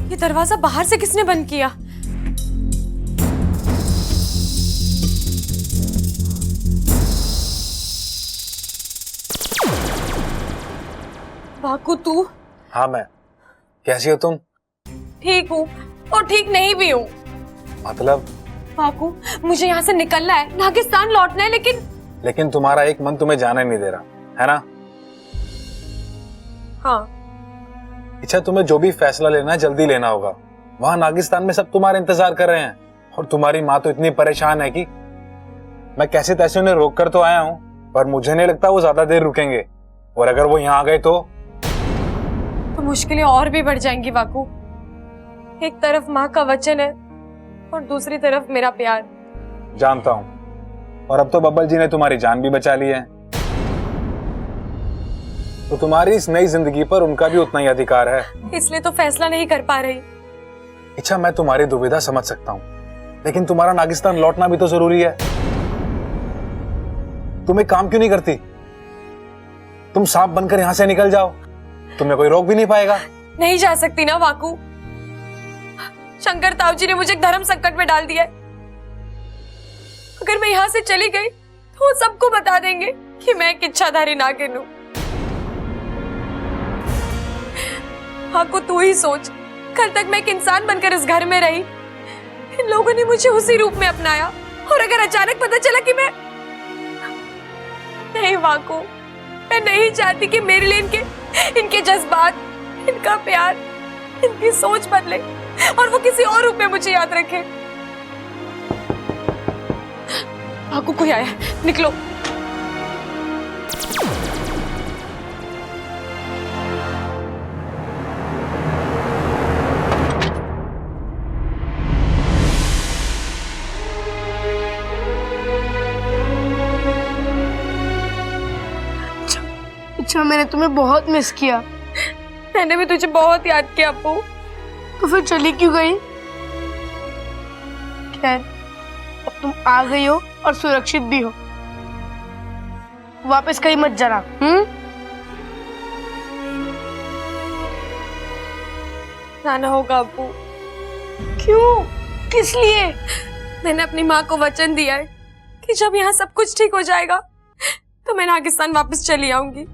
ये दरवाजा बाहर से किसने बंद किया? बाकू तू? हाँ मैं। कैसी हो तुम? ठीक हूँ और ठीक नहीं भी हूँ। मतलब? बाकू मुझे यहाँ से निकलना है, नागिस्तान लौटना है, लेकिन तुम्हारा एक मन तुम्हें जाने नहीं दे रहा है ना? हाँ। अच्छा, तुम्हें जो भी फैसला लेना है जल्दी लेना होगा। वहां नागिस्तान में सब तुम्हारे इंतजार कर रहे हैं और तुम्हारी माँ तो इतनी परेशान है कि मैं कैसे तैसे उन्हें रोक कर तो आया हूँ, पर मुझे नहीं लगता वो ज्यादा देर रुकेंगे। और अगर वो यहाँ आ गए तो मुश्किलें और भी बढ़ जाएंगी बाकू। एक तरफ माँ का वचन है और दूसरी तरफ मेरा प्यार। जानता हूँ, और अब तो बब्बल जी ने तुम्हारी जान भी बचा ली है, तो तुम्हारी इस नई जिंदगी पर उनका भी उतना ही अधिकार है। इसलिए तो फैसला नहीं कर पा रही। अच्छा, मैं तुम्हारी दुविधा समझ सकता हूँ, लेकिन तुम्हारा नागिस्तान लौटना भी तो जरूरी है। तुम एक काम क्यों नहीं करती? तुम सांप बनकर यहां से निकल जाओ, तुम्हें कोई रोक भी नहीं पाएगा। नहीं जा सकती ना वाकू। शंकर ताऊ जी ने मुझे धर्म संकट में डाल दिया है। अगर मैं यहाँ से चली गई तो वो सबको बता देंगे कि मैं एक इच्छाधारी नागिन हूँ। वाकू तू ही सोच, कल तक मैं एक इंसान बनकर इस घर में रही, इन लोगों ने मुझे उसी रूप में अपनाया, और अगर अचानक पता चला कि मैं नहीं वाकू, मैं नहीं चाहती कि मेरे लिए इनके जज्बात, इनका प्यार, इनकी सोच बदले और वो किसी और रूप में मुझे याद रखे। वाकू कोई आया, निकलो। अच्छा, मैंने तुम्हें बहुत मिस किया। मैंने भी तुझे बहुत याद किया अप्पू। तो फिर चली क्यों गई? खैर, अब तुम आ गई हो और सुरक्षित भी हो। वापस कहीं मत जाना। जाना होगा अप्पू। क्यों? किस लिए? मैंने अपनी माँ को वचन दिया है कि जब यहाँ सब कुछ ठीक हो जाएगा तो मैं नागिस्तान वापस चली आऊंगी।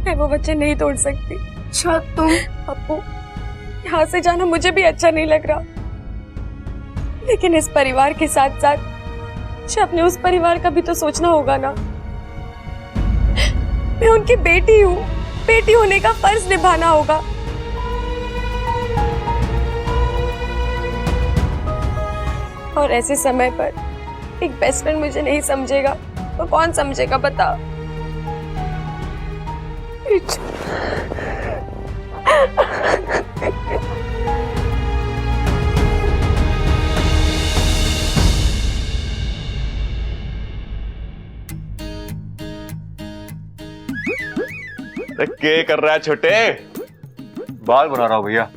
मैं वो वचन नहीं तोड़ सकती। अच्छा, तुम? अप्पू, यहाँ से जाना मुझे भी अच्छा नहीं लग रहा, लेकिन इस परिवार के साथ साथ मुझे अपने उस परिवार का भी तो सोचना होगा ना। मैं उनकी बेटी हूँ, बेटी होने का फर्ज निभाना होगा। और ऐसे समय पर एक बेस्ट फ्रेंड मुझे नहीं समझेगा तो कौन समझेगा बता। क्या कर रहा है छोटे? बाल बना रहा हूं भैया।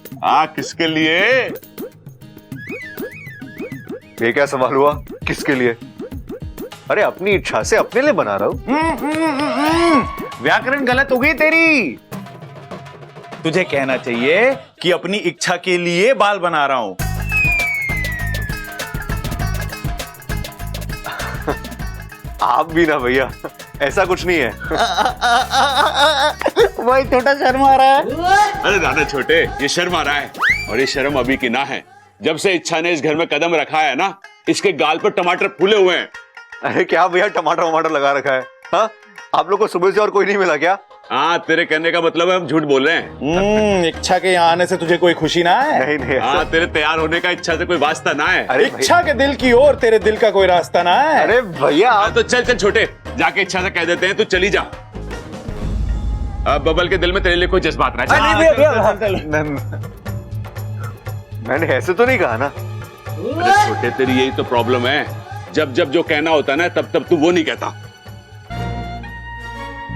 किसके लिए? ये क्या सवाल हुआ? किसके लिए? अरे अपनी इच्छा से अपने लिए बना रहा हूं। व्याकरण गलत हो गई तेरी। तुझे कहना चाहिए कि अपनी इच्छा के लिए बाल बना रहा हूं। आप भी ना भैया, ऐसा कुछ नहीं है। भाई छोटा शर्म आ रहा है। अरे दादा छोटे, ये शर्म आ रहा है, और ये शर्म अभी की ना है। जब से इच्छा ने इस घर में कदम रखा है ना, इसके गाल पर टमाटर फूले हुए हैं। अरे क्या भैया, टमाटर वमाटर लगा रखा है? हाँ, आप लोग को सुबह से और कोई नहीं मिला क्या? हाँ, तेरे कहने का मतलब है हम झूठ बोल रहे हैं। इच्छा के यहाँ आने से तुझे कोई खुशी ना है? नहीं नहीं हाँ, तेरे तैयार होने का इच्छा से कोई वास्ता ना है। इच्छा के दिल की ओर तेरे दिल का कोई रास्ता ना है? अरे भैया हाँ, तो चल चल छोटे, जाके इच्छा से कह देते हैं तू चली जा। अब बबल के दिल में तेरे लिए कोई जज्बात ना है। नहीं भैया, मैंने ऐसे तो नहीं कहा ना। अरे छोटे, तेरी यही तो प्रॉब्लम है, जब जब जो कहना होता है ना तब तब तू वो नहीं कहता।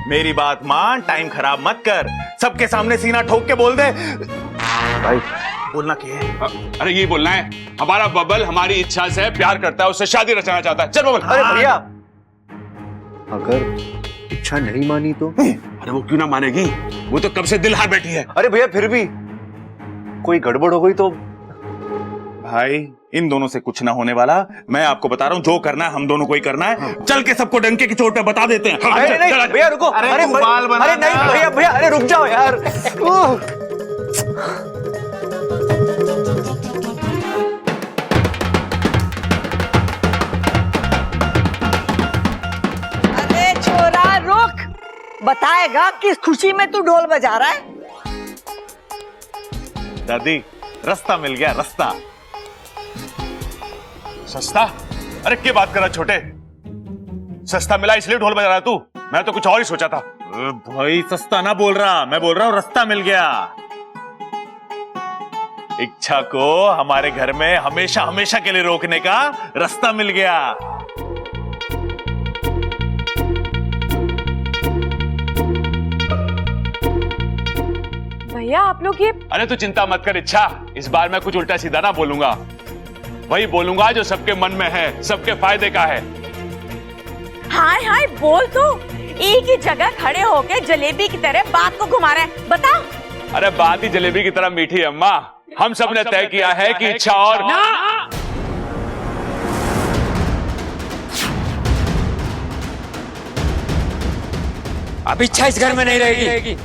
मेरी बात मान, टाइम खराब मत कर, सबके सामने सीना ठोक के बोल दे। भाई बोलना क्या है? अरे यही बोलना है, हमारा बबल हमारी इच्छा से प्यार करता है, उससे शादी रचना चाहता है। चल बबल। अरे भैया, अगर इच्छा नहीं मानी तो? अरे वो क्यों ना मानेगी, वो तो कब से दिल हार बैठी है। अरे भैया फिर भी कोई गड़बड़ हो गई तो? भाई इन दोनों से कुछ ना होने वाला, मैं आपको बता रहा हूँ, जो करना है हम दोनों को ही करना है। चल के सबको डंके की चोट पे बता देते हैं। अरे नहीं भैया रुको, अरे बाल बना, अरे नहीं भैया भैया, अरे रुक जाओ यार। अरे छोरा रुक, बताएगा किस खुशी में तू ढोल बजा रहा है? दादी रास्ता मिल गया, रास्ता। सस्ता? अरे क्या बात कर रहा छोटे, सस्ता मिला इसलिए ढोल बजा रहा तू? मैं तो कुछ और ही सोचा था। भाई सस्ता ना बोल रहा, मैं बोल रहा हूँ रास्ता मिल गया। इच्छा को हमारे घर में हमेशा हमेशा के लिए रोकने का रास्ता मिल गया। भैया आप लोग ये अरे तू चिंता मत कर इच्छा, इस बार मैं कुछ उल्टा सीधा ना बोलूंगा, वही बोलूंगा जो सबके मन में है, सबके फायदे का है। हाय हाय बोल तो, एक ही जगह खड़े होके जलेबी की तरह बात को घुमा रहा है, बता। अरे बात ही जलेबी की तरह मीठी है अम्मा, हम सब ने तय किया है कि इच्छा और अब इच्छा इस घर में नहीं रहेगी।